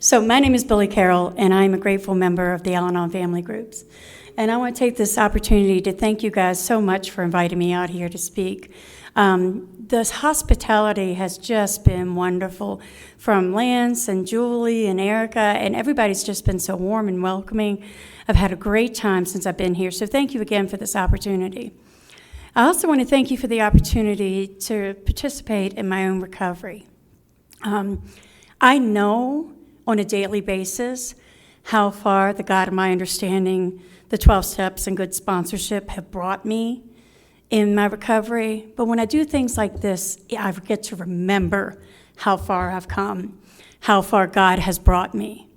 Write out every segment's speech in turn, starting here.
So my name is Billie Carroll, and I'm a grateful member of the Al-Anon family groups. And I want to take this opportunity to thank you guys so much for inviting me out here to speak. This hospitality has just been wonderful, from Lance and Julie and Erica, and everybody's just been so warm and welcoming. I've had a great time since I've been here, so thank you again for this opportunity. I also want to thank you for the opportunity to participate in my own recovery. I know on a daily basis how far the God of my understanding, the 12 steps and good sponsorship have brought me in my recovery. But when I do things like this, I get to remember how far I've come, how far God has brought me.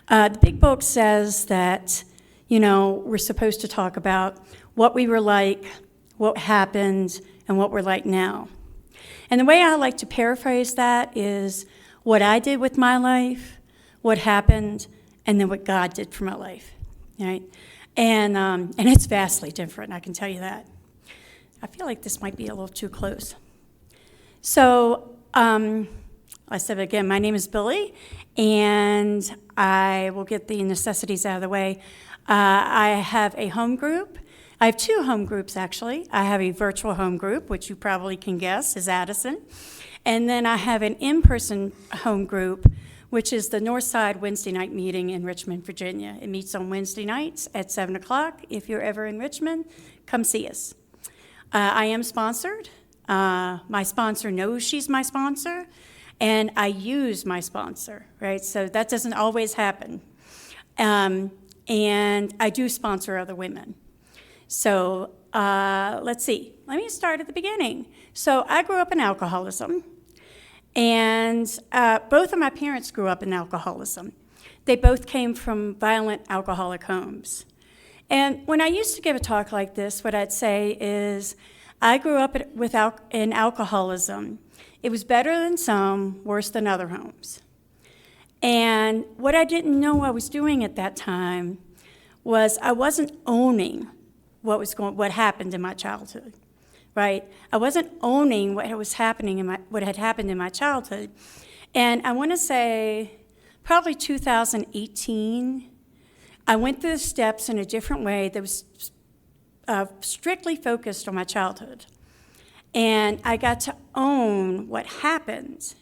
The big book says that, we're supposed to talk about what we were like, what happened, and what we're like now. And the way I like to paraphrase that is what I did with my life, what happened, and then what God did for my life, right? And it's vastly different, I can tell you that. I feel like this might be a little too close. So, I said again, my name is Billie, and I will get the necessities out of the way. I have a home group. I have two home groups, actually. I have a virtual home group, which you probably can guess is Addison. And then I have an in-person home group, which is the Northside Wednesday night meeting in Richmond, Virginia. It meets on Wednesday nights at 7 o'clock. If you're ever in Richmond, come see us. I am sponsored. My sponsor knows she's my sponsor, and I use my sponsor, right? So that doesn't always happen. And I do sponsor other women. So let's see. Let me start at the beginning. So I grew up in alcoholism. And both of my parents grew up in alcoholism. They both came from violent alcoholic homes. And when I used to give a talk like this, what I'd say is, I grew up in alcoholism. It was better than some, worse than other homes. And what I didn't know I was doing at that time was I wasn't owning what happened in my childhood. Right? I wasn't owning what had happened in my childhood. And I want to say probably 2018, I went through the steps in a different way that was strictly focused on my childhood. And I got to own what happened.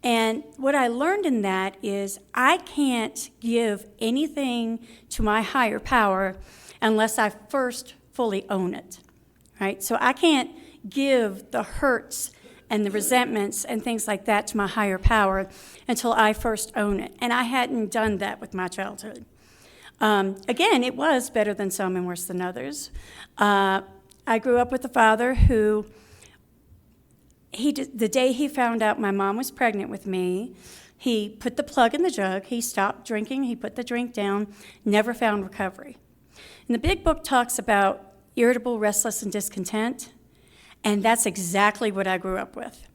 And what I learned in that is I can't give anything to my higher power unless I first fully own it. Right? So I can't give the hurts and the resentments and things like that to my higher power until I first own it. And I hadn't done that with my childhood. Again, it was better than some and worse than others. I grew up with a father who, the day he found out my mom was pregnant with me, he put the plug in the jug, he stopped drinking, he put the drink down, never found recovery. And the big book talks about irritable, restless, and discontent, and that's exactly what I grew up with.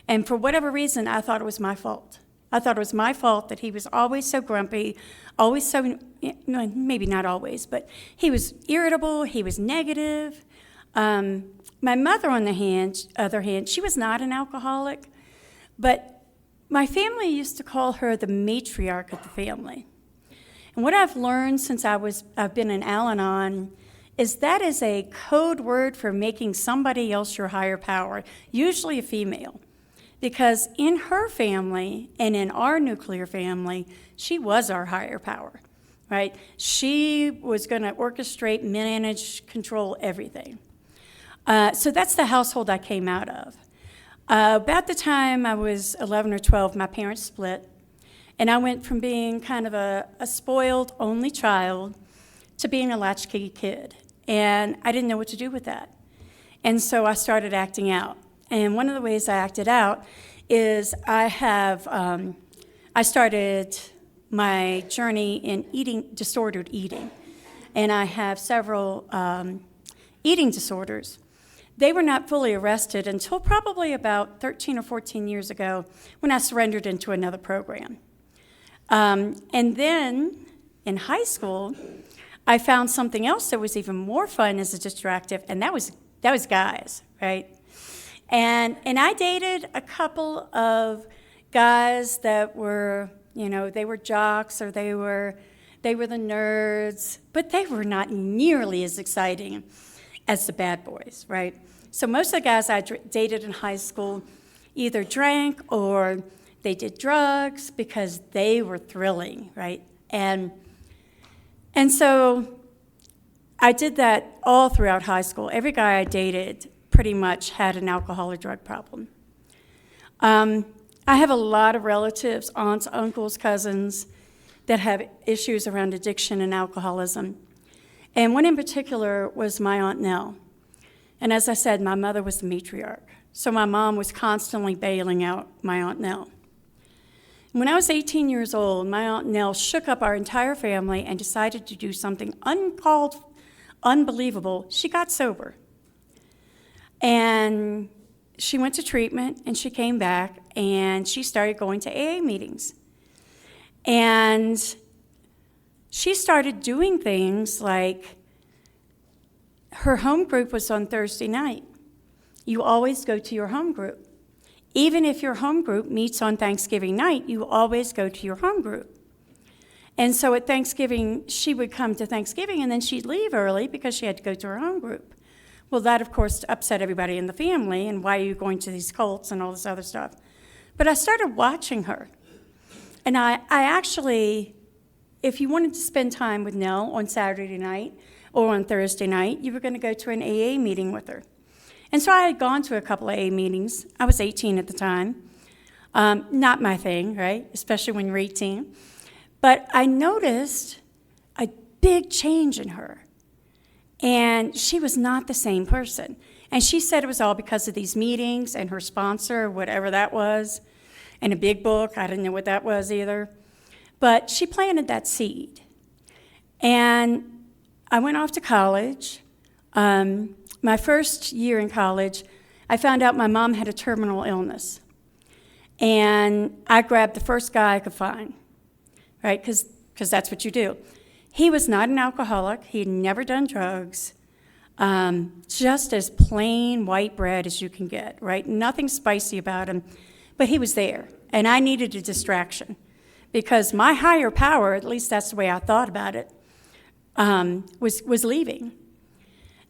And for whatever reason, I thought it was my fault. I thought it was my fault that he was always so grumpy, always so, maybe not always, but he was irritable, he was negative. My mother, on the other hand, she was not an alcoholic, but my family used to call her the matriarch of the family. And what I've learned since I've been in Al-Anon is that is a code word for making somebody else your higher power, usually a female. Because in her family and in our nuclear family, she was our higher power, right? She was going to orchestrate, manage, control everything. So that's the household I came out of. About the time I was 11 or 12, my parents split, and I went from being kind of a spoiled only child to being a latchkey kid. And I didn't know what to do with that. And so I started acting out. And one of the ways I acted out is I started my journey in disordered eating. And I have several eating disorders. They were not fully arrested until probably about 13 or 14 years ago when I surrendered into another program. And then in high school, I found something else that was even more fun as a distractive, and that was guys, right? And I dated a couple of guys that were They were jocks or they were the nerds, but they were not nearly as exciting as the bad boys, right? So most of the guys I dated in high school either drank or they did drugs because they were thrilling, right? And so I did that all throughout high school. Every guy I dated pretty much had an alcohol or drug problem. I have a lot of relatives, aunts, uncles, cousins, that have issues around addiction and alcoholism. And one in particular was my Aunt Nell. And as I said, my mother was the matriarch. So my mom was constantly bailing out my Aunt Nell. When I was 18 years old, my Aunt Nell shook up our entire family and decided to do something unbelievable. She got sober. And she went to treatment, and she came back, and she started going to AA meetings. And she started doing things like her home group was on Thursday night. You always go to your home group. Even if your home group meets on Thanksgiving night, you always go to your home group. And so at Thanksgiving, she would come to Thanksgiving, and then she'd leave early because she had to go to her home group. Well, that, of course, upset everybody in the family, and why are you going to these cults and all this other stuff. But I started watching her. And I actually, if you wanted to spend time with Nell on Saturday night or on Thursday night, you were going to go to an AA meeting with her. And so I had gone to a couple of AA meetings. I was 18 at the time. Not my thing, right? Especially when you're 18. But I noticed a big change in her. And she was not the same person. And she said it was all because of these meetings and her sponsor, whatever that was, and a big book. I didn't know what that was either. But she planted that seed. And I went off to college. My first year in college, I found out my mom had a terminal illness. And I grabbed the first guy I could find, right? Because that's what you do. He was not an alcoholic. He had never done drugs. Just as plain white bread as you can get, right? Nothing spicy about him. But he was there. And I needed a distraction. Because my higher power, at least that's the way I thought about it, was leaving.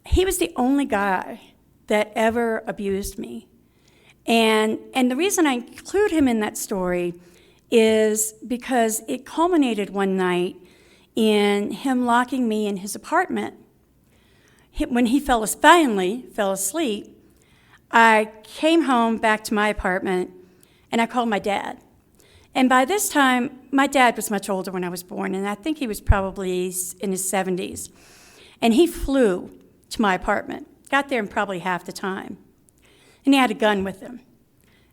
He was the only guy that ever abused me. And the reason I include him in that story is because it culminated one night in him locking me in his apartment. When he finally fell asleep, I came home back to my apartment, and I called my dad. And by this time, my dad was much older when I was born, and I think he was probably in his 70s. And he flew to my apartment, got there in probably half the time. And he had a gun with him.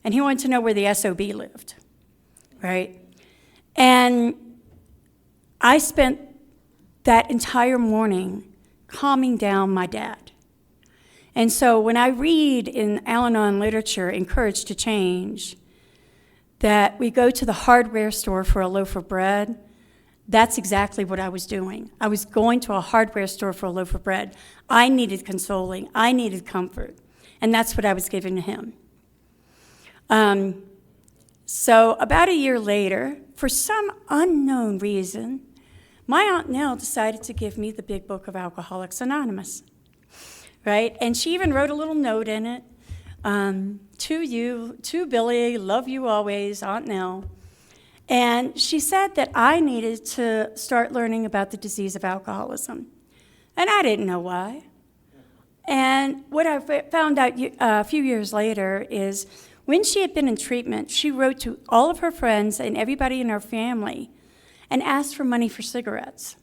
And he wanted to know where the SOB lived, right? And I spent that entire morning calming down my dad. And so when I read in Al-Anon literature, Encouraged to Change, that we go to the hardware store for a loaf of bread, that's exactly what I was doing. I was going to a hardware store for a loaf of bread. I needed consoling. I needed comfort. And that's what I was giving to him. So about a year later, for some unknown reason, my Aunt Nell decided to give me the big book of Alcoholics Anonymous, right? And she even wrote a little note in it, to you, to Billy, love you always, Aunt Nell. And she said that I needed to start learning about the disease of alcoholism. And I didn't know why. And what I found out a few years later is when she had been in treatment, she wrote to all of her friends and everybody in her family and asked for money for cigarettes.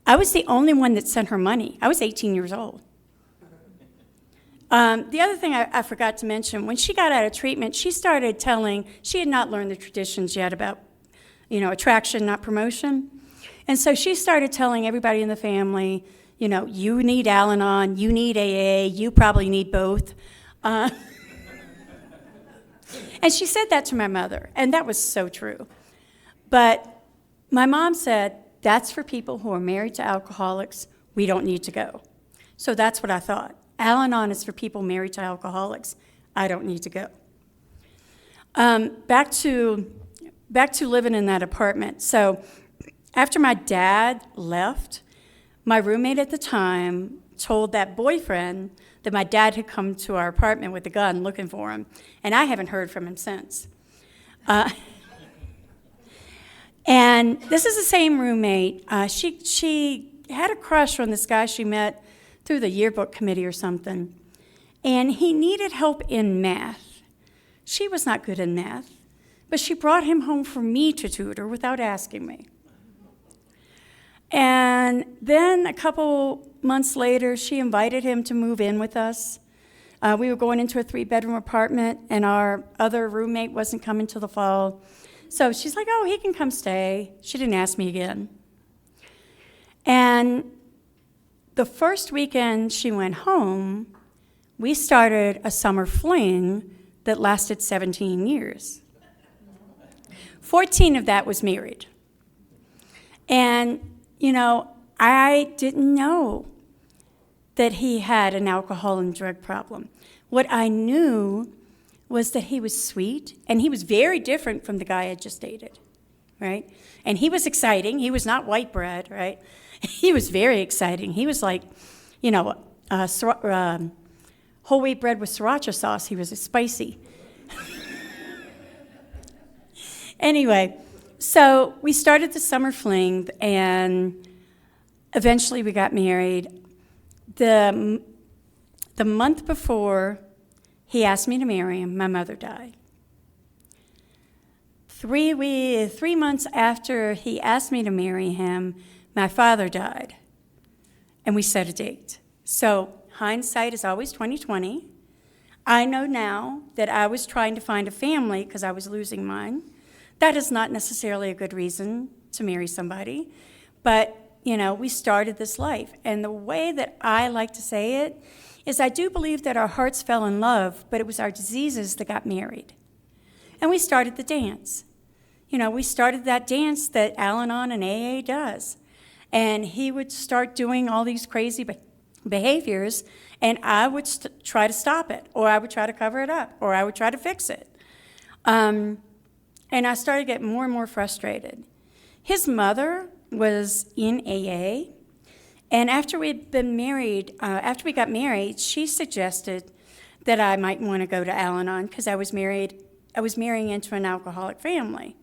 I was the only one that sent her money. I was 18 years old. The other thing I forgot to mention, when she got out of treatment, she started telling, she had not learned the traditions yet about, attraction, not promotion. And so she started telling everybody in the family, you need Al-Anon, you need AA, you probably need both. And she said that to my mother, and that was so true. But my mom said, that's for people who are married to alcoholics, we don't need to go. So that's what I thought. Al-Anon is for people married to alcoholics. I don't need to go. Back to back to living in that apartment. So after my dad left, my roommate at the time told that boyfriend that my dad had come to our apartment with a gun looking for him, and I haven't heard from him since. And this is the same roommate. She had a crush on this guy she met through the yearbook committee or something, and he needed help in math. She was not good in math, but she brought him home for me to tutor without asking me. And then a couple months later, she invited him to move in with us. We were going into a 3-bedroom apartment, and our other roommate wasn't coming till the fall. So she's like, oh, he can come stay. She didn't ask me again. And the first weekend she went home, we started a summer fling that lasted 17 years. 14 of that was married. And, you know, I didn't know that he had an alcohol and drug problem. What I knew was that he was sweet, and he was very different from the guy I just dated, right? And he was exciting. He was not white bread, right? He was very exciting. He was like, you know, whole wheat bread with sriracha sauce. He was spicy. Anyway, so we started the summer fling, and eventually we got married. The month before he asked me to marry him, my mother died. 3 months after he asked me to marry him, my father died, and we set a date. So hindsight is always 20/20. I know now that I was trying to find a family because I was losing mine. That is not necessarily a good reason to marry somebody, but you know, we started this life. And the way that I like to say it is I do believe that our hearts fell in love, but it was our diseases that got married. And we started the dance. You know, we started that dance that Al-Anon and AA does. And he would start doing all these crazy behaviors, and I would try to stop it, or I would try to cover it up, or I would try to fix it. And I started getting more and more frustrated. His mother was in AA, and after we got married, she suggested that I might want to go to Al-Anon because I was marrying into an alcoholic family.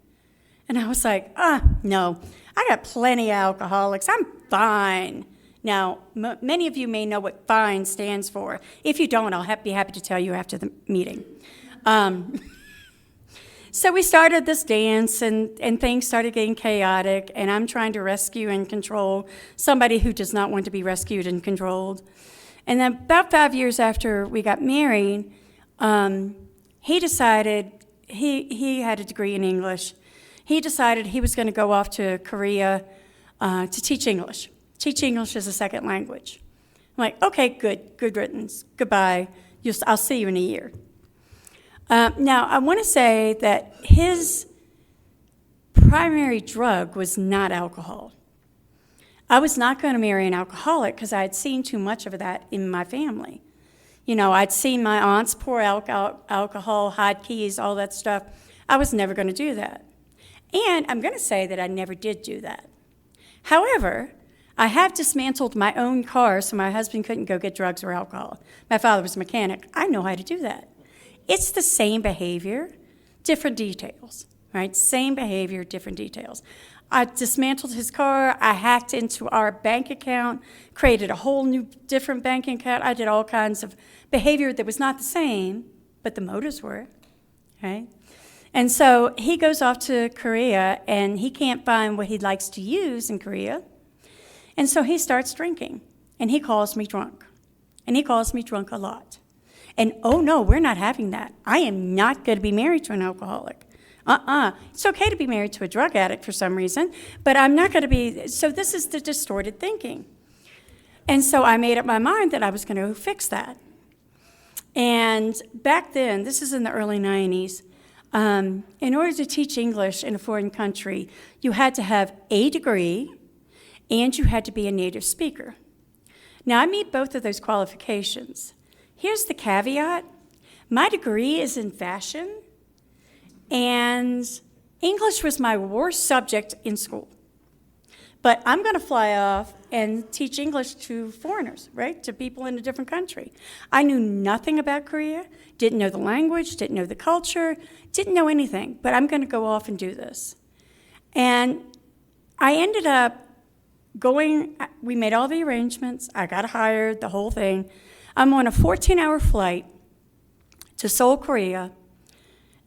And I was like, no, I got plenty of alcoholics. I'm fine. Now, many of you may know what FINE stands for. If you don't, I'll be happy to tell you after the meeting. So we started this dance, and things started getting chaotic, and I'm trying to rescue and control somebody who does not want to be rescued and controlled. And then about 5 years after we got married, he decided, he had a degree in English. He decided he was going to go off to Korea to teach English. Teach English as a second language. I'm like, okay, good riddance, goodbye. I'll see you in a year. Now, I want to say that his primary drug was not alcohol. I was not going to marry an alcoholic because I had seen too much of that in my family. You know, I'd seen my aunts pour alcohol, hide keys, all that stuff. I was never going to do that. And I'm going to say that I never did do that. However, I have dismantled my own car so my husband couldn't go get drugs or alcohol. My father was a mechanic. I know how to do that. It's the same behavior, different details, right? Same behavior, different details. I dismantled his car. I hacked into our bank account, created a whole new different bank account. I did all kinds of behavior that was not the same, but the motives were, right? And so he goes off to Korea, and he can't find what he likes to use in Korea. And so he starts drinking, and he calls me drunk. And he calls me drunk a lot. And, oh, no, we're not having that. I am not going to be married to an alcoholic. It's okay to be married to a drug addict for some reason, but I'm not going to be. So this is the distorted thinking. And so I made up my mind that I was going to fix that. And back then, this is in the early 90s, in order to teach English in a foreign country, you had to have a degree and you had to be a native speaker. Now, I meet both of those qualifications. Here's the caveat. My degree is in fashion, and English was my worst subject in school. But I'm going to fly off and teach English to foreigners, right, to people in a different country. I knew nothing about Korea, didn't know the language, didn't know the culture, didn't know anything, but I'm going to go off and do this. And I ended up going, we made all the arrangements, I got hired, the whole thing. I'm on a 14-hour flight to Seoul, Korea,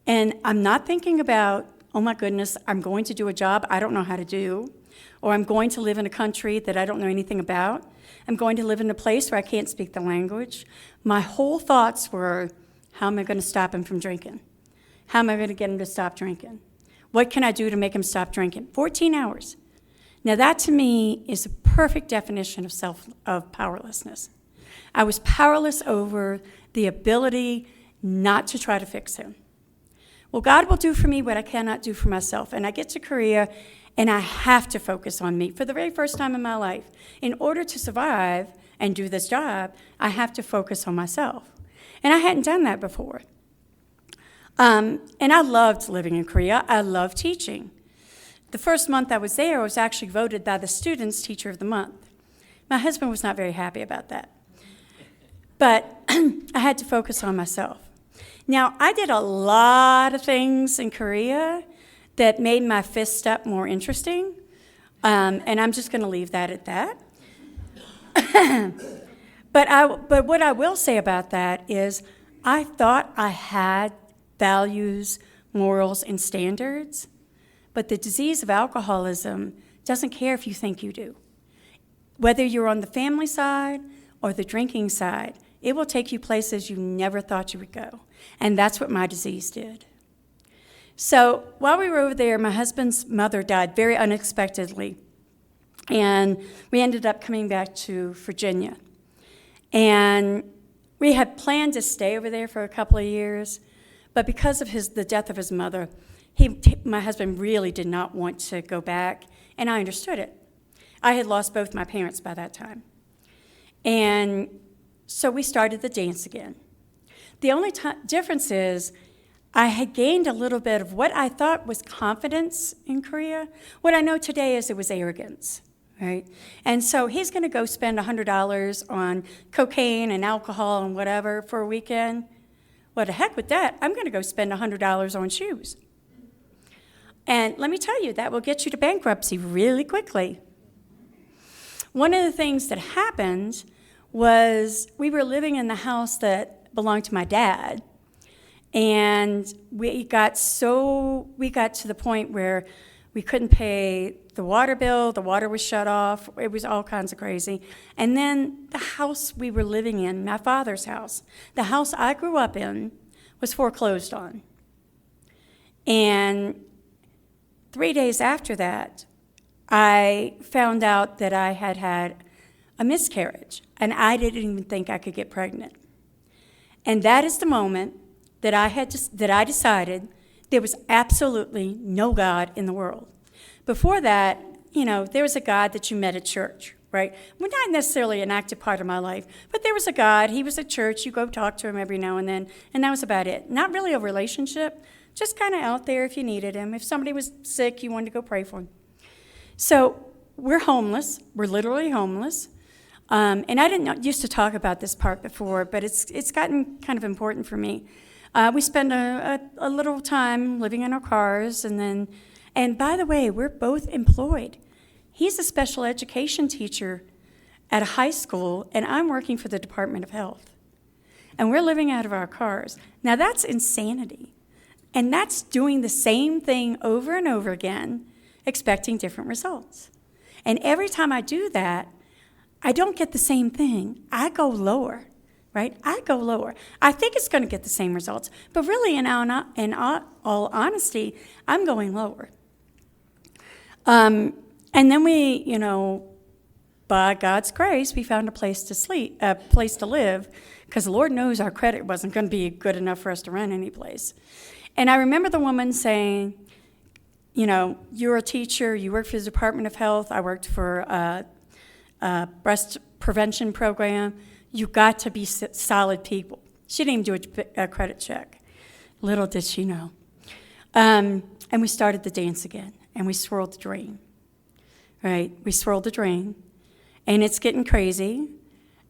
and I'm not thinking about, oh my goodness, I'm going to do a job I don't know how to do, or I'm going to live in a country that I don't know anything about. I'm going to live in a place where I can't speak the language. My whole thoughts were, how am I going to stop him from drinking? How am I going to get him to stop drinking? What can I do to make him stop drinking? 14 hours. Now that to me is a perfect definition of powerlessness. I was powerless over the ability not to try to fix him. Well, God will do for me what I cannot do for myself. And I get to Korea, and I have to focus on me for the very first time in my life. In order to survive and do this job, I have to focus on myself. And I hadn't done that before. And I loved living in Korea. I loved teaching. The first month I was there, I was actually voted by the students Teacher of the Month. My husband was not very happy about that. But I had to focus on myself. Now, I did a lot of things in Korea that made my fifth step more interesting, and I'm just going to leave that at that. But what I will say about that is I thought I had values, morals, and standards, but the disease of alcoholism doesn't care if you think you do. Whether you're on the family side or the drinking side, it will take you places you never thought you would go, and that's what my disease did. So while we were over there, my husband's mother died very unexpectedly, and we ended up coming back to Virginia. And we had planned to stay over there for a couple of years, but because of the death of his mother, my husband really did not want to go back, and I understood it. I had lost both my parents by that time. And so we started the dance again. The only difference is I had gained a little bit of what I thought was confidence in Korea. What I know today is it was arrogance, right? And so he's going to go spend $100 on cocaine and alcohol and whatever for a weekend. Well, the heck with that. I'm going to go spend $100 on shoes. And let me tell you, that will get you to bankruptcy really quickly. One of the things that happened was we were living in the house that belonged to my dad. And we got to the point where we couldn't pay the water bill, the water was shut off, it was all kinds of crazy. And then the house we were living in, my father's house, the house I grew up in, was foreclosed on. And 3 days after that, I found out that I had had a miscarriage, and I didn't even think I could get pregnant. And that is the moment that I decided there was absolutely no God in the world. Before that, there was a God that you met at church, right? Well, not necessarily an active part of my life, but there was a God. He was at church. You go talk to him every now and then, and that was about it. Not really a relationship, just kind of out there if you needed him. If somebody was sick, you wanted to go pray for him. So we're homeless. We're literally homeless. And I didn't used to talk about this part before, but it's gotten kind of important for me. We spend a little time living in our cars, and by the way, we're both employed. He's a special education teacher at a high school, and I'm working for the Department of Health. And we're living out of our cars. Now that's insanity. And that's doing the same thing over and over again, expecting different results. And every time I do that, I don't get the same thing. I go lower. Right? I go lower. I think it's going to get the same results, but really, in all honesty, I'm going lower. And then we, by God's grace, we found a place to live, because Lord knows our credit wasn't going to be good enough for us to rent any place. And I remember the woman saying, you're a teacher, you work for the Department of Health, I worked for a breast prevention program. You got to be solid people. She didn't even do a credit check. Little did she know. And we started the dance again, and we swirled the drain, right? We swirled the drain, and it's getting crazy,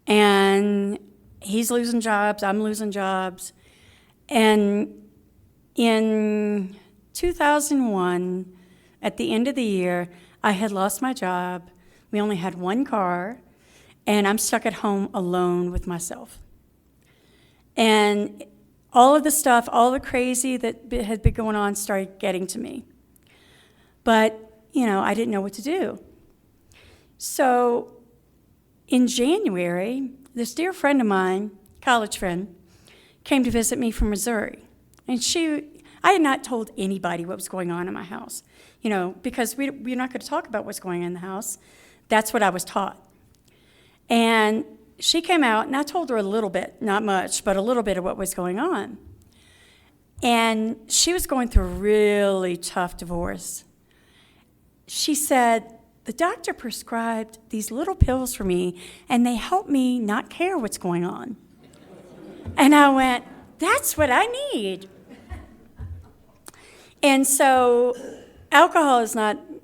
and he's losing jobs, I'm losing jobs. And in 2001, at the end of the year, I had lost my job. We only had one car, and I'm stuck at home alone with myself. And all of the stuff, all the crazy that had been going on started getting to me. But, I didn't know what to do. So in January, this dear friend of mine, college friend, came to visit me from Missouri. And I had not told anybody what was going on in my house, because we're not going to talk about what's going on in the house. That's what I was taught. And she came out, and I told her a little bit, not much, but a little bit of what was going on. And she was going through a really tough divorce. She said, the doctor prescribed these little pills for me, and they help me not care what's going on. And I went, that's what I need. And so alcohol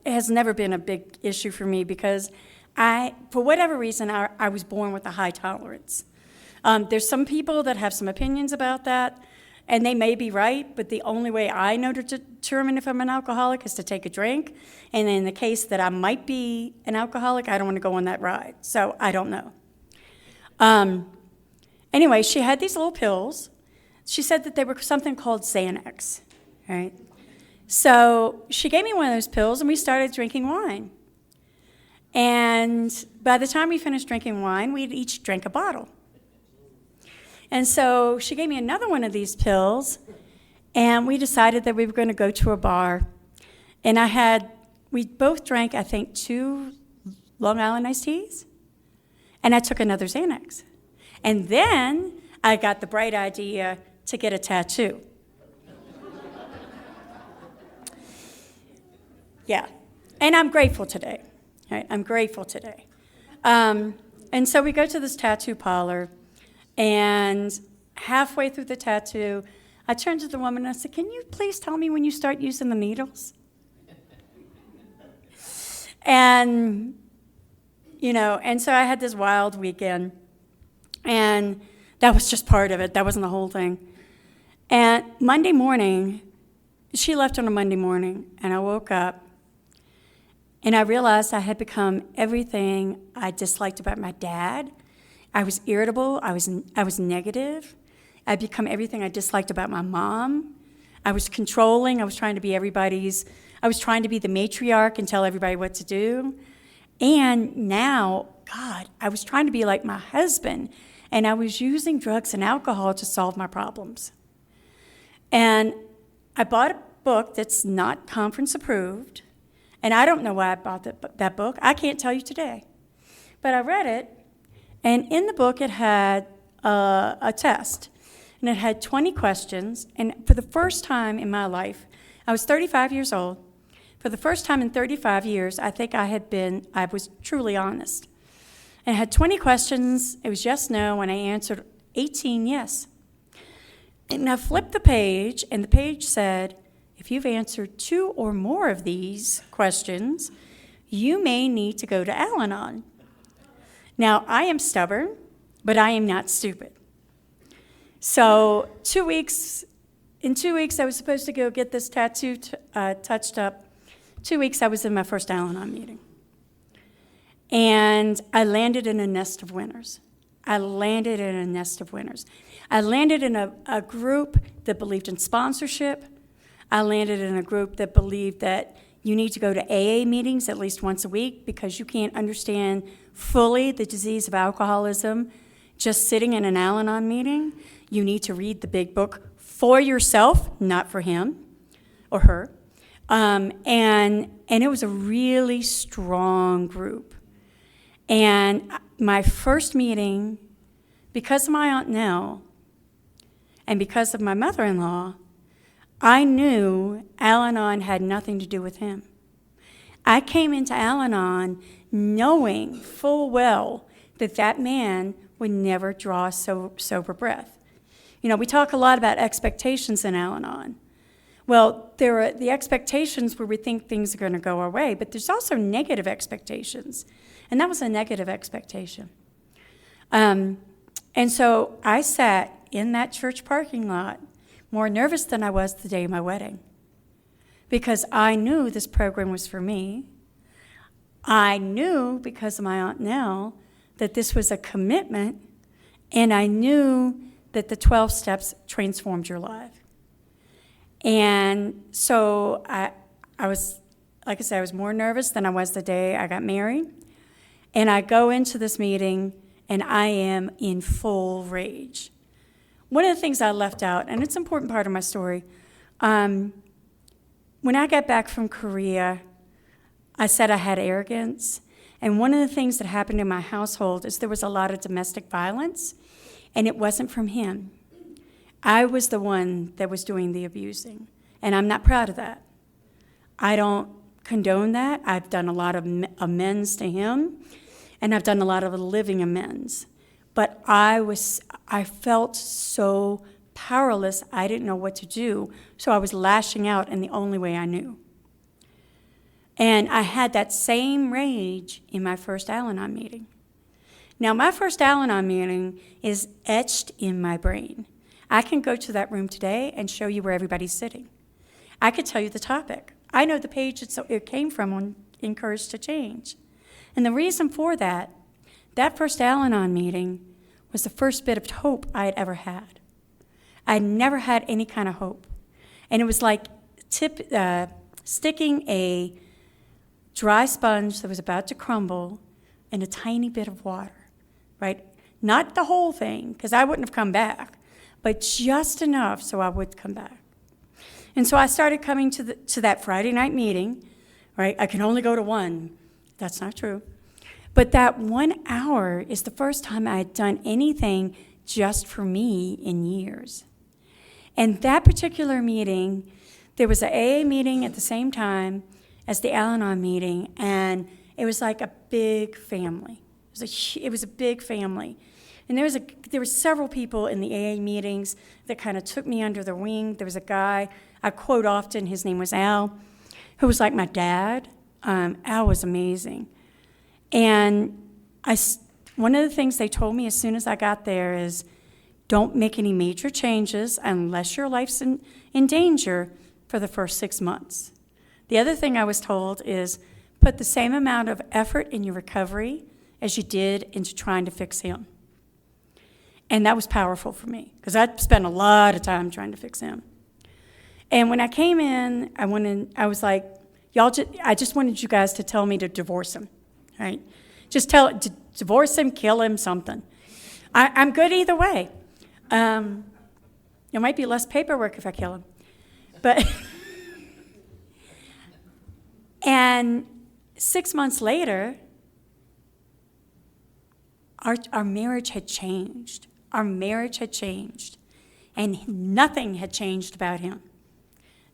has never been a big issue for me because for whatever reason, I was born with a high tolerance. There's some people that have some opinions about that, and they may be right, but the only way I know to determine if I'm an alcoholic is to take a drink. And in the case that I might be an alcoholic, I don't want to go on that ride. So I don't know. Anyway, she had these little pills. She said that they were something called Xanax, right? So she gave me one of those pills, and we started drinking wine. And by the time we finished drinking wine, we'd each drank a bottle. And so she gave me another one of these pills, and we decided that we were going to go to a bar. And we both drank, I think, 2 Long Island iced teas, and I took another Xanax. And then I got the bright idea to get a tattoo. Yeah, and I'm grateful today. Right, I'm grateful today. And so we go to this tattoo parlor, and halfway through the tattoo, I turned to the woman and I said, can you please tell me when you start using the needles? And, and so I had this wild weekend, and that was just part of it. That wasn't the whole thing. And Monday morning, she left on a Monday morning, and I woke up, and I realized I had become everything I disliked about my dad. I was irritable. I was negative. I'd become everything I disliked about my mom. I was controlling. I was trying to be the matriarch and tell everybody what to do. And now, God, I was trying to be like my husband, and I was using drugs and alcohol to solve my problems. And I bought a book that's not conference approved. And I don't know why I bought that book. I can't tell you today. But I read it, and in the book it had a test. And it had 20 questions. And for the first time in my life, I was 35 years old. For the first time in 35 years, I think I was truly honest. And it had 20 questions. It was yes, no, and I answered 18 yes. And I flipped the page, and the page said, if you've answered 2 or more of these questions, you may need to go to Al-Anon. Now, I am stubborn, but I am not stupid. So in 2 weeks, I was supposed to go get this tattoo touched up. 2 weeks, I was in my first Al-Anon meeting. And I landed in a nest of winners. I landed in a group that believed in sponsorship. I landed in a group that believed that you need to go to AA meetings at least once a week because you can't understand fully the disease of alcoholism just sitting in an Al-Anon meeting. You need to read the big book for yourself, not for him or her. And it was a really strong group. And my first meeting, because of my Aunt Nell and because of my mother-in-law, I knew Al-Anon had nothing to do with him. I came into Al-Anon knowing full well that that man would never draw a sober breath. We talk a lot about expectations in Al-Anon. Well, there are the expectations where we think things are going to go our way, but there's also negative expectations. And that was a negative expectation. And so I sat in that church parking lot more nervous than I was the day of my wedding, because I knew this program was for me. I knew, because of my Aunt Nell, that this was a commitment, and I knew that the 12 steps transformed your life. And so I was, like I said, I was more nervous than I was the day I got married. And I go into this meeting, and I am in full rage. One of the things I left out, and it's an important part of my story, when I got back from Korea, I said I had arrogance. And one of the things that happened in my household is there was a lot of domestic violence, and it wasn't from him. I was the one that was doing the abusing, and I'm not proud of that. I don't condone that. I've done a lot of amends to him, and I've done a lot of living amends. But I felt so powerless, I didn't know what to do, so I was lashing out in the only way I knew. And I had that same rage in my first Al-Anon meeting. Now, my first Al-Anon meeting is etched in my brain. I can go to that room today and show you where everybody's sitting. I could tell you the topic. I know the page it came from on Encourage to Change. And the reason for that first Al-Anon meeting was the first bit of hope I had ever had. I'd never had any kind of hope. And it was like sticking a dry sponge that was about to crumble in a tiny bit of water, right? Not the whole thing, because I wouldn't have come back, but just enough so I would come back. And so I started coming to that Friday night meeting, right? I can only go to one. That's not true. But that 1 hour is the first time I had done anything just for me in years. And that particular meeting, there was an AA meeting at the same time as the Al-Anon meeting, and it was like a big family. It was a big family. And there were several people in the AA meetings that kind of took me under their wing. There was a guy I quote often, his name was Al, who was like my dad. Al was amazing. And one of the things they told me as soon as I got there is, don't make any major changes unless your life's in danger for the first 6 months. The other thing I was told is, put the same amount of effort in your recovery as you did into trying to fix him. And that was powerful for me, because I'd spent a lot of time trying to fix him. And when I came in, I was like, I just wanted you guys to tell me to divorce him, right? Just divorce him, kill him, something. I'm good either way. There might be less paperwork if I kill him. But and 6 months later, our marriage had changed. Our marriage had changed. And nothing had changed about him.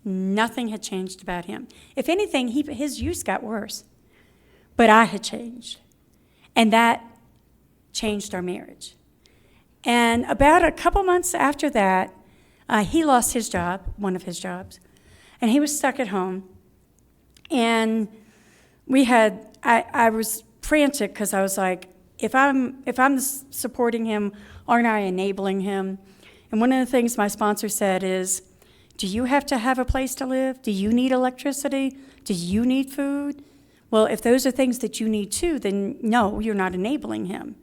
Nothing had changed about him. If anything, his use got worse. But I had changed. And that changed our marriage. And about a couple months after that, he lost his job, one of his jobs, and he was stuck at home. And I was frantic because I was like, if I'm supporting him, aren't I enabling him? And one of the things my sponsor said is, do you have to have a place to live? Do you need electricity? Do you need food? Well, if those are things that you need too, then no, you're not enabling him.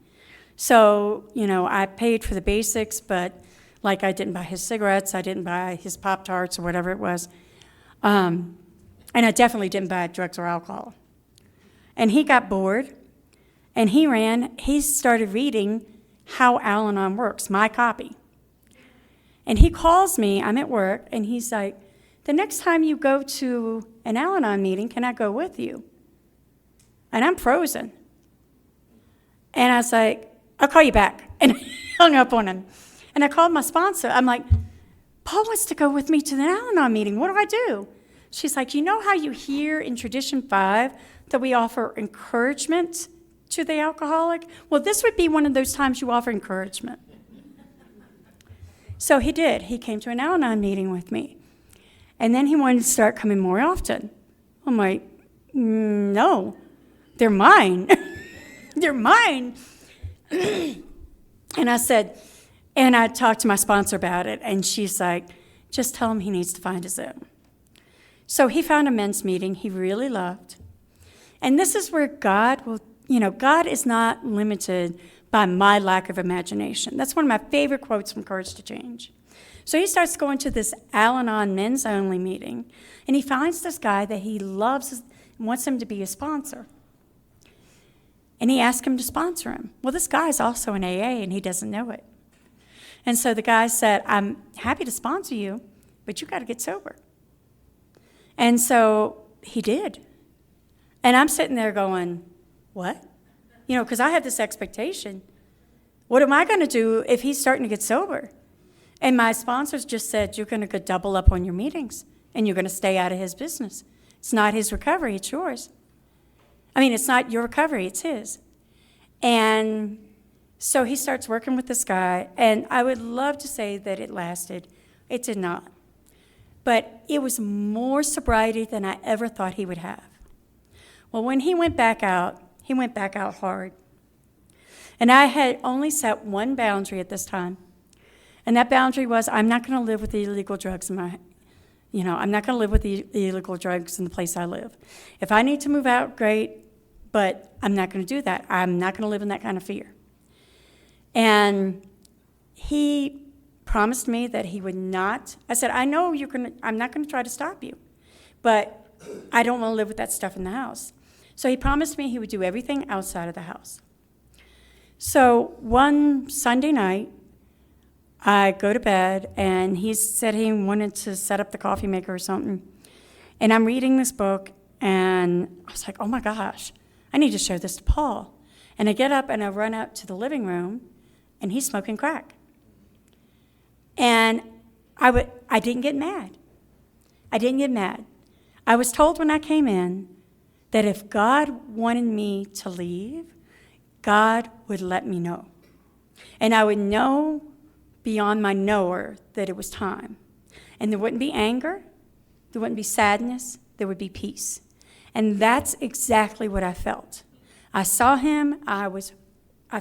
So, I paid for the basics, but like I didn't buy his cigarettes, I didn't buy his Pop-Tarts or whatever it was. And I definitely didn't buy drugs or alcohol. And he got bored, and he started reading How Al-Anon Works, my copy. And he calls me, I'm at work, and he's like, the next time you go to an Al-Anon meeting, can I go with you? And I'm frozen. And I was like, I'll call you back. And I hung up on him. And I called my sponsor. I'm like, Paul wants to go with me to the Al-Anon meeting. What do I do? She's like, you know how you hear in Tradition 5 that we offer encouragement to the alcoholic? Well, this would be one of those times you offer encouragement. So he did. He came to an Al-Anon meeting with me. And then he wanted to start coming more often. I'm like, no, they're mine. They're mine. And I said, and I talked to my sponsor about it, and she's like, just tell him he needs to find his own. So he found a men's meeting he really loved. And this is where God will, God is not limited by my lack of imagination. That's one of my favorite quotes from Courage to Change. So he starts going to this Al-Anon men's only meeting, and he finds this guy that he loves and wants him to be a sponsor. And he asks him to sponsor him. Well, this guy is also in AA, and he doesn't know it. And so the guy said, I'm happy to sponsor you, but you got to get sober. And so he did. And I'm sitting there going, what? Because I had this expectation. What am I going to do if he's starting to get sober? And my sponsors just said, you're going to go double up on your meetings, and you're going to stay out of his business. It's not his recovery, it's yours. It's not your recovery, it's his. And so he starts working with this guy, and I would love to say that it lasted. It did not. But it was more sobriety than I ever thought he would have. Well, when he went back out hard. And I had only set one boundary at this time. And that boundary was, I'm not going to live with the illegal drugs I'm not going to live with the illegal drugs in the place I live. If I need to move out, great, but I'm not going to do that. I'm not going to live in that kind of fear. And he promised me that he would not. I said, I know I'm not going to try to stop you, but I don't want to live with that stuff in the house. So he promised me he would do everything outside of the house. So one Sunday night, I go to bed, and he said he wanted to set up the coffee maker or something. And I'm reading this book, and I was like, oh my gosh, I need to show this to Paul. And I get up, and I run out to the living room, and he's smoking crack. And I didn't get mad. I was told when I came in that if God wanted me to leave, God would let me know. And I would know beyond my knower that it was time. And there wouldn't be anger, there wouldn't be sadness, there would be peace. And that's exactly what I felt. I saw him, I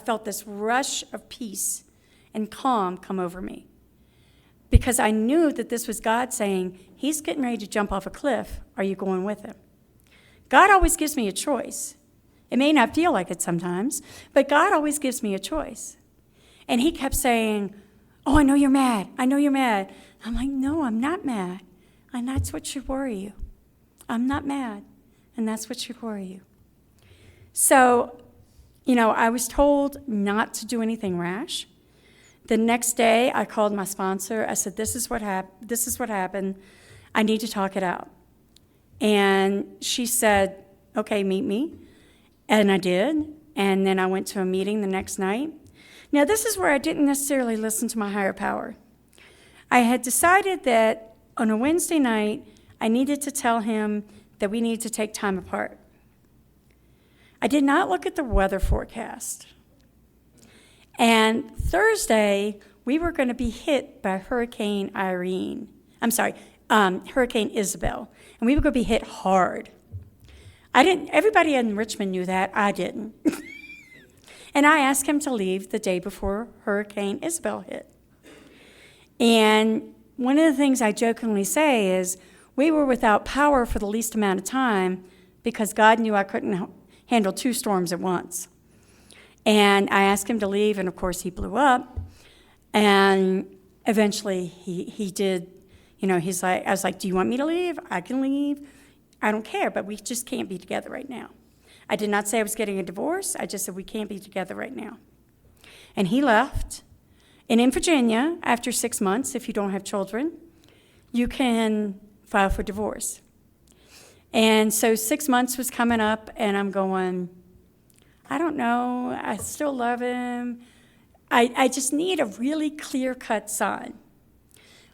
felt this rush of peace and calm come over me. Because I knew that this was God saying, he's getting ready to jump off a cliff, are you going with him? God always gives me a choice. It may not feel like it sometimes, but God always gives me a choice. And he kept saying, oh, I know you're mad. I'm like, no, I'm not mad. And that's what should worry you. I'm not mad. And that's what should worry you. So, I was told not to do anything rash. The next day, I called my sponsor. I said, this is what happened. I need to talk it out. And she said, okay, meet me. And I did. And then I went to a meeting the next night. Now, this is where I didn't necessarily listen to my higher power. I had decided that on a Wednesday night, I needed to tell him that we needed to take time apart. I did not look at the weather forecast. And Thursday, we were going to be hit by Hurricane Isabel, and we were going to be hit hard. Everybody in Richmond knew that, I didn't. And I asked him to leave the day before Hurricane Isabel hit. And one of the things I jokingly say is, we were without power for the least amount of time because God knew I couldn't handle 2 storms at once. And I asked him to leave, and of course he blew up. And eventually he did, he's like, I was like, do you want me to leave? I can leave. I don't care, but we just can't be together right now. I did not say I was getting a divorce. I just said we can't be together right now. And he left. And in Virginia, after 6 months, if you don't have children, you can file for divorce. And so 6 months was coming up, and I'm going, I don't know. I still love him. I just need a really clear-cut sign.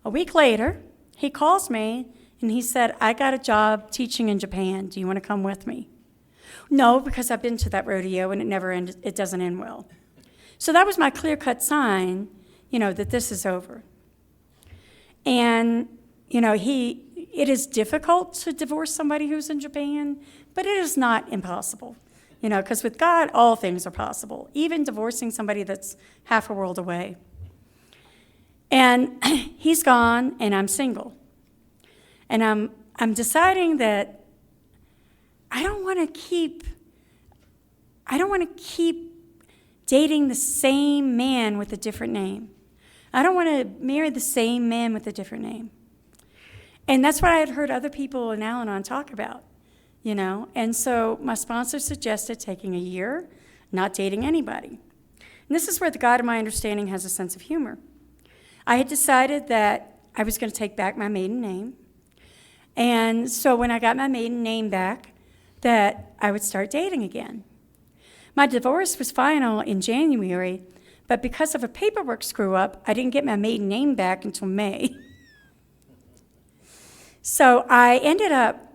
A week later, he calls me, and he said, I got a job teaching in Japan. Do you want to come with me? No, because I've been to that rodeo, and it doesn't end well. So that was my clear-cut sign, that this is over. And, he it is difficult to divorce somebody who's in Japan, but it is not impossible. Because with God, all things are possible, even divorcing somebody that's half a world away. And he's gone, and I'm single. And I'm deciding that I don't want to keep dating the same man with a different name. I don't want to marry the same man with a different name. And that's what I had heard other people in Al-Anon talk about, And so my sponsor suggested taking a year, not dating anybody. And this is where the God of my understanding has a sense of humor. I had decided that I was going to take back my maiden name. And so when I got my maiden name back, that I would start dating again. My divorce was final in January, but because of a paperwork screw-up, I didn't get my maiden name back until May. So I ended up,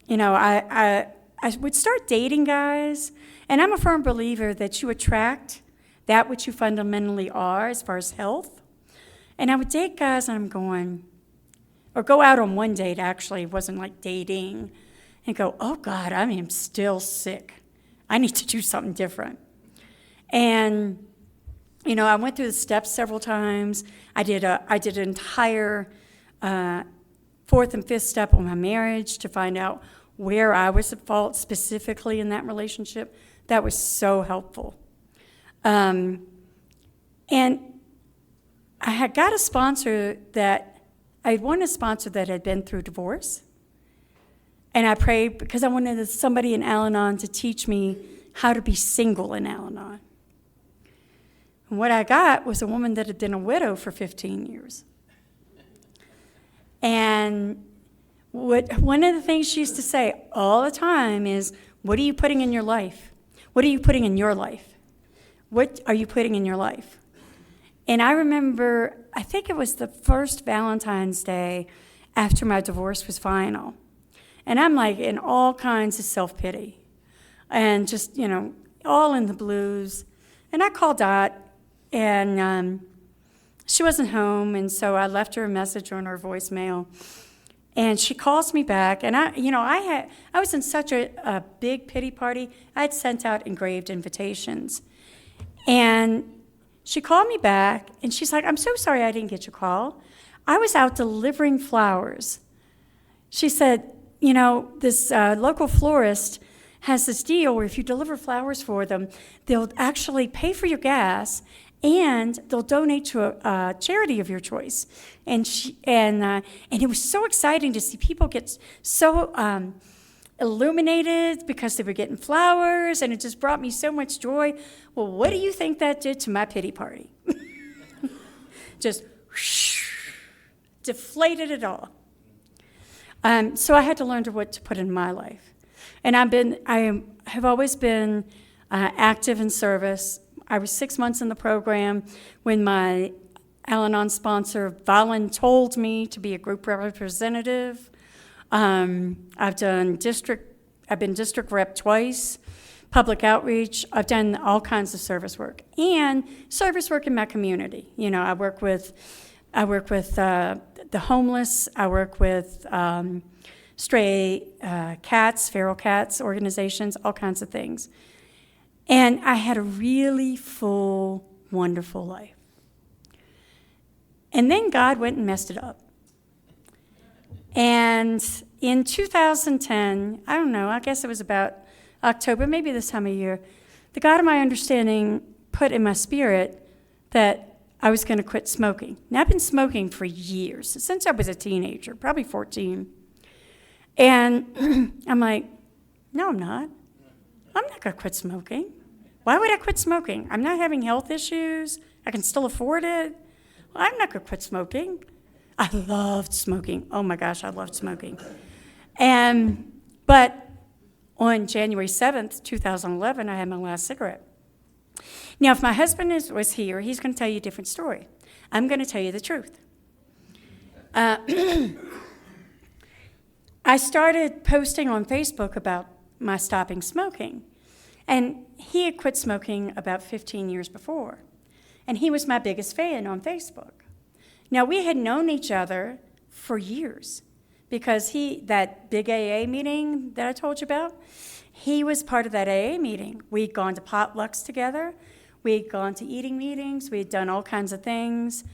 I would start dating guys, and I'm a firm believer that you attract that which you fundamentally are as far as health. And I would date guys, and I'm going, or go out on one date, actually, it wasn't like dating, and go, oh God, I am still sick. I need to do something different. And, I went through the steps several times. I did an entire fourth and fifth step on my marriage to find out where I was at fault specifically in that relationship. That was so helpful. And I had got a sponsor I wanted a sponsor that had been through divorce. And I prayed because I wanted somebody in Al-Anon to teach me how to be single in Al-Anon. And what I got was a woman that had been a widow for 15 years. And one of the things she used to say all the time is, what are you putting in your life? What are you putting in your life? What are you putting in your life? And I remember, I think it was the first Valentine's Day after my divorce was final. And I'm like in all kinds of self-pity and just, all in the blues. And I called Dot, and she wasn't home, and so I left her a message on her voicemail. And she calls me back, and I was in such a big pity party, I had sent out engraved invitations. And she called me back, and she's like, I'm so sorry I didn't get your call. I was out delivering flowers. She said, this local florist has this deal where if you deliver flowers for them, they'll actually pay for your gas and they'll donate to a charity of your choice. And it was so exciting to see people get so illuminated because they were getting flowers, and it just brought me so much joy. Well, what do you think that did to my pity party? Just whoosh, deflated it all. So I had to learn what to put in my life. And I have always been active in service. I was 6 months in the program when my Al-Anon sponsor voluntold me to be a group representative. I've been district rep twice, public outreach. I've done all kinds of service work and service work in my community. I work with the homeless. I work with stray cats, feral cats organizations, all kinds of things. And I had a really full, wonderful life. And then God went and messed it up. And in 2010, I don't know, I guess it was about October, maybe this time of year, the God of my understanding put in my spirit that I was going to quit smoking. Now, I've been smoking for years, since I was a teenager, probably 14. And I'm like, no, I'm not. I'm not going to quit smoking. Why would I quit smoking? I'm not having health issues. I can still afford it. Well, I'm not going to quit smoking. I loved smoking. Oh my gosh, I loved smoking. But on January 7th, 2011, I had my last cigarette. Now, if my husband was here, he's going to tell you a different story. I'm going to tell you the truth. I started posting on Facebook about my stopping smoking. And he had quit smoking about 15 years before. And he was my biggest fan on Facebook. Now, we had known each other for years because that big AA meeting that I told you about, he was part of that AA meeting. We'd gone to potlucks together. We'd gone to eating meetings. We'd done all kinds of things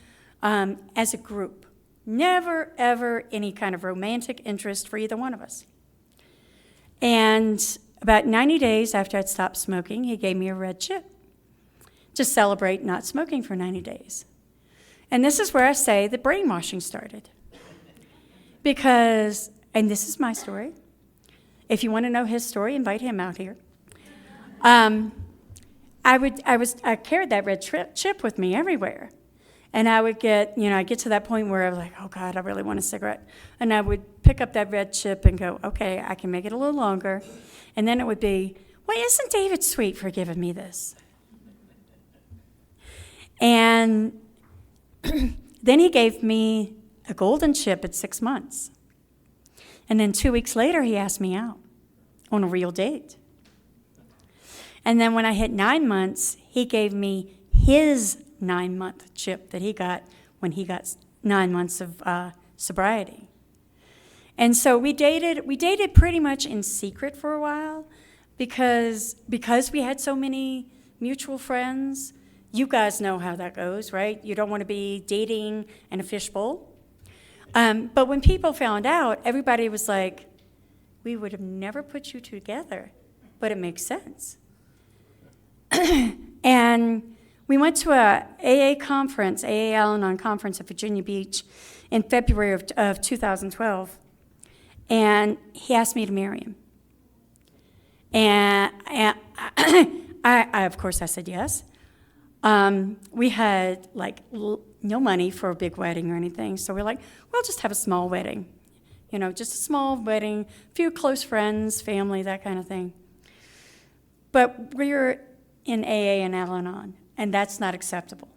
as a group. Never, ever any kind of romantic interest for either one of us. And about 90 days after I'd stopped smoking, he gave me a red chip to celebrate not smoking for 90 days. And this is where I say the brainwashing started. Because, and this is my story. If you want to know his story, invite him out here. I carried that red chip with me everywhere. And I would get to that point where I was like, oh God, I really want a cigarette. And I would pick up that red chip and go, okay, I can make it a little longer. And then it would be, well, isn't David sweet for giving me this? And then he gave me a golden chip at 6 months. And then 2 weeks later, he asked me out on a real date. And then when I hit 9 months, he gave me his 9-month chip that he got when he got 9 months of sobriety. And so we dated pretty much in secret for a while because we had so many mutual friends. You guys know how that goes, right? You don't want to be dating in a fishbowl. But when people found out, everybody was like, we would have never put you together, but it makes sense. And we went to a AA conference, AA Al-Anon conference at Virginia Beach in February of 2012, and he asked me to marry him. And I of course, I said yes. We had no money for a big wedding or anything, so we're like, we'll just have a small wedding. Just a small wedding, a few close friends, family, that kind of thing. But we're in AA and Al-Anon, and that's not acceptable,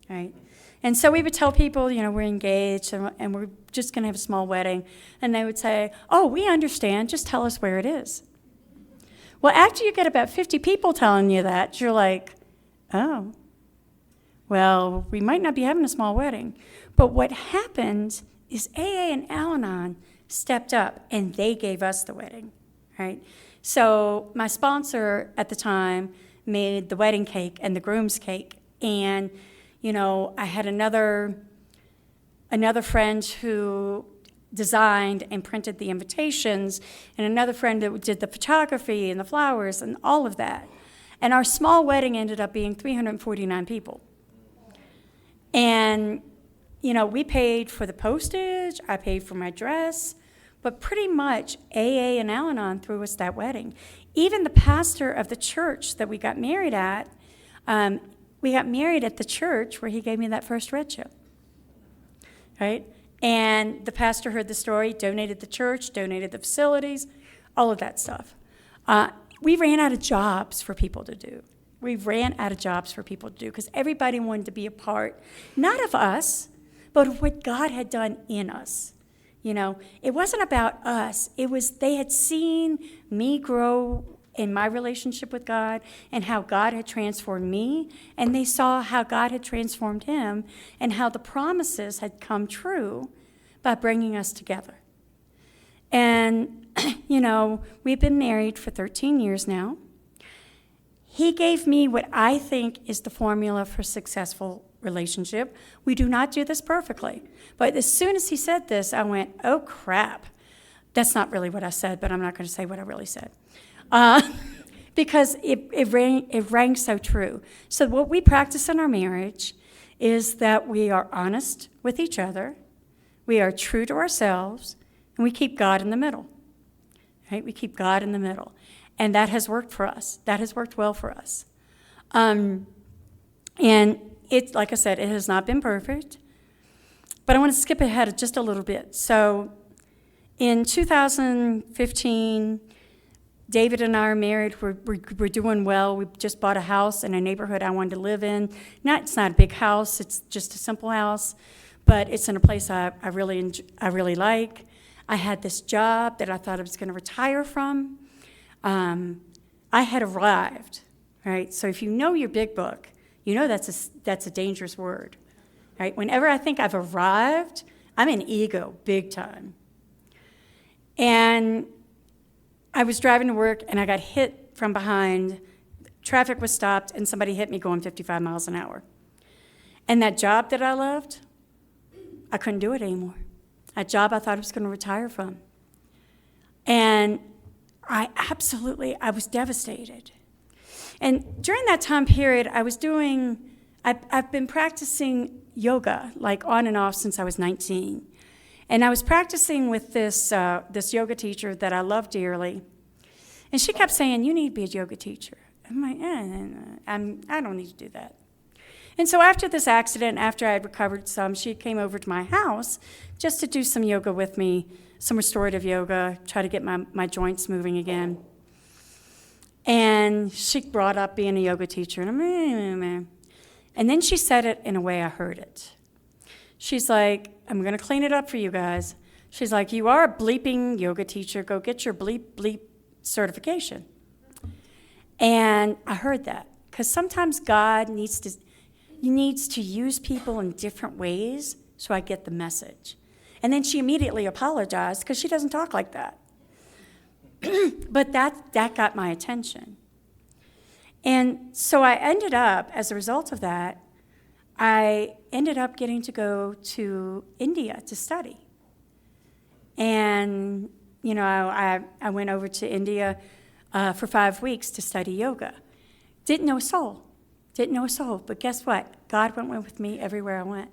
right? And so we would tell people, we're engaged and we're just going to have a small wedding. And they would say, oh, we understand, just tell us where it is. Well, after you get about 50 people telling you that, you're like, oh, well, we might not be having a small wedding. But what happened is AA and Al-Anon stepped up, and they gave us the wedding, right? So my sponsor at the time made the wedding cake and the groom's cake. And, I had another friend who designed and printed the invitations, and another friend that did the photography and the flowers and all of that. And our small wedding ended up being 349 people. And, we paid for the postage, I paid for my dress, but pretty much AA and Al-Anon threw us that wedding. Even the pastor of the church that we got married at, the church where he gave me that first red chip, right? And the pastor heard the story, donated the church, donated the facilities, all of that stuff. We ran out of jobs for people to do. Because everybody wanted to be a part, not of us, but of what God had done in us. It wasn't about us. It was they had seen me grow in my relationship with God and how God had transformed me, and they saw how God had transformed him and how the promises had come true by bringing us together. And, we've been married for 13 years now. He gave me what I think is the formula for successful relationship. We do not do this perfectly. But as soon as he said this, I went, oh, crap. That's not really what I said, but I'm not going to say what I really said. Because it rang so true. So what we practice in our marriage is that we are honest with each other, we are true to ourselves, and we keep God in the middle. Right? We keep God in the middle. And that has worked for us. That has worked well for us. And it, like I said, it has not been perfect. But I want to skip ahead just a little bit. So in 2015, David and I are married. We're doing well. We just bought a house in a neighborhood I wanted to live in. It's not a big house. It's just a simple house. But it's in a place I really like. I had this job that I thought I was going to retire from. I had arrived, right? So if you know your big book, you know that's a dangerous word, right? Whenever I think I've arrived, I'm in ego big time. And I was driving to work, and I got hit from behind. Traffic was stopped, and somebody hit me going 55 miles an hour. And that job that I loved, I couldn't do it anymore. That job I thought I was going to retire from. And I was devastated. And during that time period, I've been practicing yoga, like on and off since I was 19. And I was practicing with this yoga teacher that I love dearly. And she kept saying, you need to be a yoga teacher. I'm like, I don't need to do that. And so after this accident, after I had recovered some, she came over to my house just to do some yoga with me, some restorative yoga, try to get my joints moving again. And she brought up being a yoga teacher, and then she said it in a way I heard it. She's like, I'm going to clean it up for you guys. She's like, you are a bleeping yoga teacher. Go get your bleep, bleep certification. And I heard that, because sometimes God needs to use people in different ways so I get the message. And then she immediately apologized, because she doesn't talk like that. But that got my attention. And so I ended up, as a result of that, I ended up getting to go to India to study. And, I went over to India for 5 weeks to study yoga. Didn't know a soul, but guess what? God went with me everywhere I went.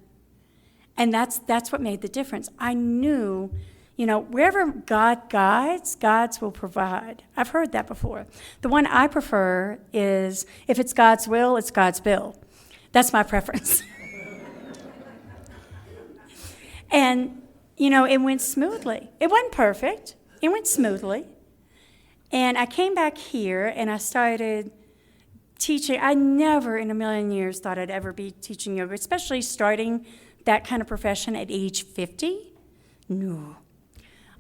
And that's what made the difference. I knew, wherever God guides, God will provide. I've heard that before. The one I prefer is, if it's God's will, it's God's bill. That's my preference. And, it went smoothly. It wasn't perfect. It went smoothly. And I came back here, and I started teaching. I never in a million years thought I'd ever be teaching yoga, especially starting that kind of profession at age 50. No.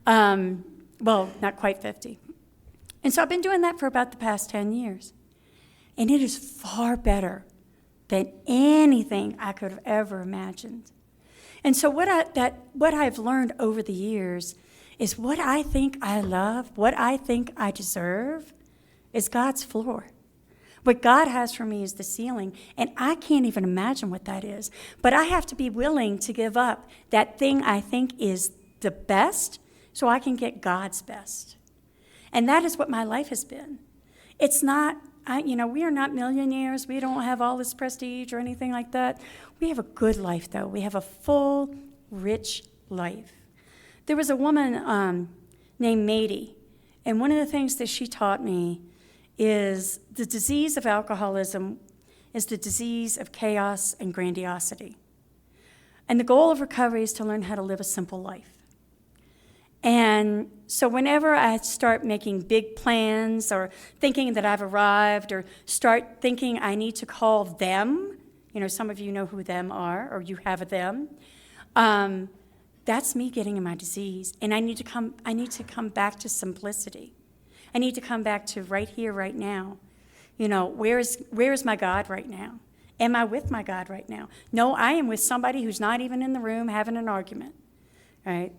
Well, not quite 50. And so I've been doing that for about the past 10 years. And it is far better than anything I could have ever imagined. And so what I've learned over the years is what I think I love, what I think I deserve, is God's floor. What God has for me is the ceiling, and I can't even imagine what that is. But I have to be willing to give up that thing I think is the best so I can get God's best. And that is what my life has been. It's not, we are not millionaires. We don't have all this prestige or anything like that. We have a good life, though. We have a full, rich life. There was a woman named Mady, and one of the things that she taught me is the disease of alcoholism is the disease of chaos and grandiosity. And the goal of recovery is to learn how to live a simple life. And so whenever I start making big plans or thinking that I've arrived or start thinking I need to call them, some of you know who them are or you have a them, that's me getting in my disease. And I need to come back to simplicity. I need to come back to right here, right now. Where is my God right now? Am I with my God right now? No, I am with somebody who's not even in the room having an argument, right?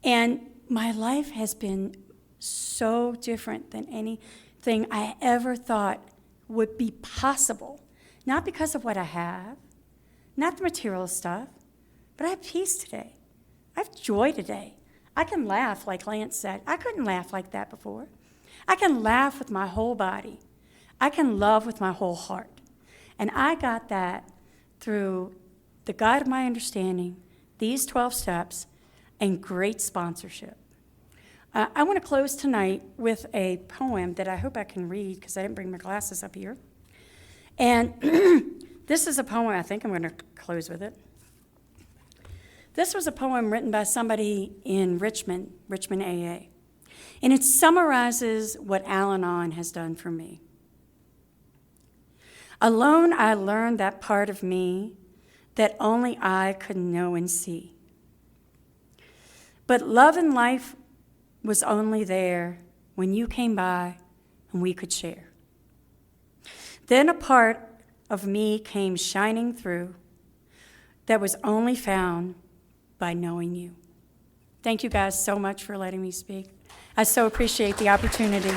And my life has been so different than anything I ever thought would be possible. Not because of what I have, not the material stuff, but I have peace today. I have joy today. I can laugh like Lance said. I couldn't laugh like that before. I can laugh with my whole body. I can love with my whole heart. And I got that through the God of my understanding, these 12 steps, and great sponsorship. I want to close tonight with a poem that I hope I can read because I didn't bring my glasses up here. And this is a poem, I think I'm going to close with it. This was a poem written by somebody in Richmond AA. And it summarizes what Al-Anon has done for me. Alone I learned that part of me that only I could know and see. But love and life was only there when you came by and we could share. Then a part of me came shining through that was only found by knowing you. Thank you guys so much for letting me speak. I so appreciate the opportunity.